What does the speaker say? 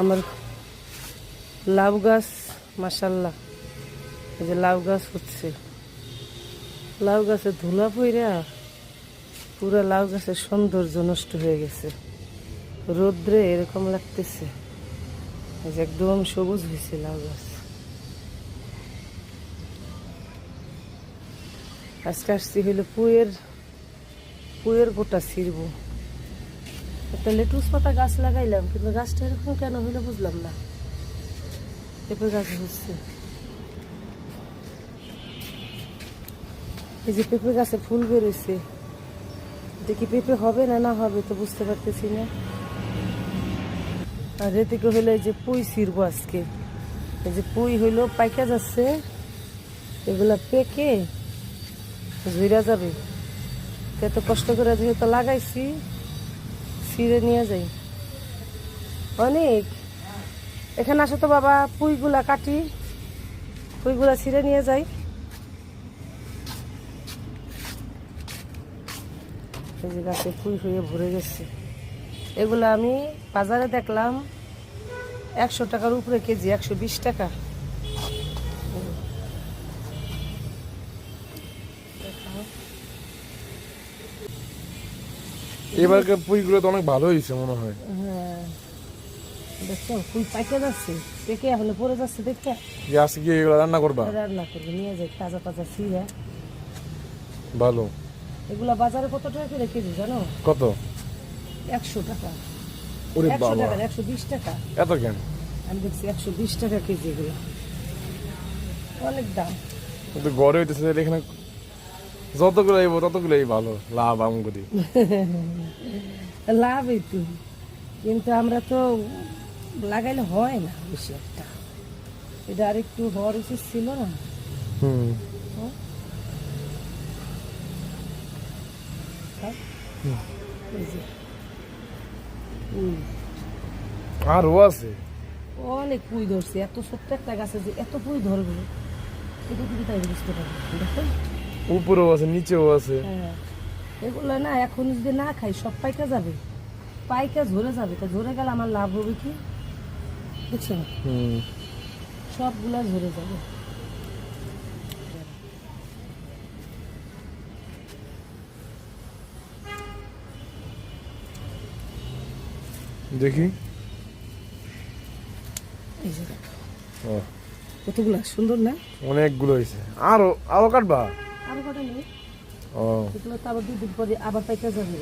আমার লাউ গাছ মাশাআল্লাহ, এই যে লাউ গাছ হচ্ছে, লাউ গাছে ধুলা পইরা পুরো লাউ গাছের সৌন্দর্য নষ্ট হয়ে গেছে। রোদ্রে এরকম লাগতেছে, এই যে একদম সবুজ হয়েছে লাউ গাছ। আজকে আসছি হইলো পুয়ের গোটা ছিড়ব। একটা লেটুস পাতা গাছ লাগাইলাম, কিন্তু গাছটা এরকম কেন হইলো বুঝলাম না। পেঁপে গাছ হচ্ছে, এই যে পেঁপে গাছে ফুল বেরোইছে, এটা কি পেঁপে হবে না না হবে তো বুঝতে পারতেছি না। আর এদিকে হইলো এই যে পুঁই ছিড়বো আজকে, এই যে পুঁই হইলো পাইকা যাচ্ছে, এগুলা পেকে ঝুইরা যাবে। এত কষ্ট করে যেহেতু লাগাইছি, ছিঁড়ে নিয়ে যাই। অনেক এখানে আসো তো বাবা, পুঁইগুলা কাটি, পুঁইগুলা ছিঁড়ে নিয়ে যাই। এই যে গাছে পুঁই হয়ে ভরে গেছে। এগুলা আমি বাজারে দেখলাম 100 টাকার উপরে কেজি, 120 টাকা। এবারকার পুঁইগুলো তো অনেক ভালো হয়েছে মনে হয়। হ্যাঁ দেখছো পুঁই পাইকে যাচ্ছে, পেকে হলে পড়ে যাচ্ছে, দেখতে যে আজকে কি এগুলো রান্না করবা? রান্না করবে, নিয়ে যাই তাজা তাজা ছিঁড়ে। ভালো। এগুলা বাজারে কত টাকা করে কেজি জানো? কত? 100 টাকা। ওরে 100 বাবা, টাকা 120 টাকা। এত কেন? আমি দেখছি 120 টাকা কেজি, এগুলো অনেক দাম। কিন্তু গড়ে হইতেছে এখানে যতগুলো আইব ততগুলোই ভালো, লাভ আম করি। লাভ এই তো, কিন্তু আমরা তো লাগাইলে হয় না বেশি একটা, এটা আর একটু হওয়ার উচিত ছিল না। হুম। এই যে আরও আছে অনেক পুঁই ধরছে, এত ছোট্ট একটা গাছে যে এত পুঁই ধরবে এটা তুমি তাই বুঝতে পারবে। দেখো উপরেও আছে নিচেও আছে। হ্যাঁ, এগুলো না এখন যদি না খাই সব পাইকা যাবে, পাইকা ঝরে যাবে। তা ঝরে গেলে আমার লাভ হবে কি? বুঝছেন, হুম। সবগুলা ঝরে যাবে। দেখি। এই যে দেখো ও, কতগুলা সুন্দর না? অনেকগুলো হয়েছে। আরো আরো কাটবা? আরো কটা নেই, ও, এগুলো তো আবার 2 দিন পরে আবার পাইকা যাবে।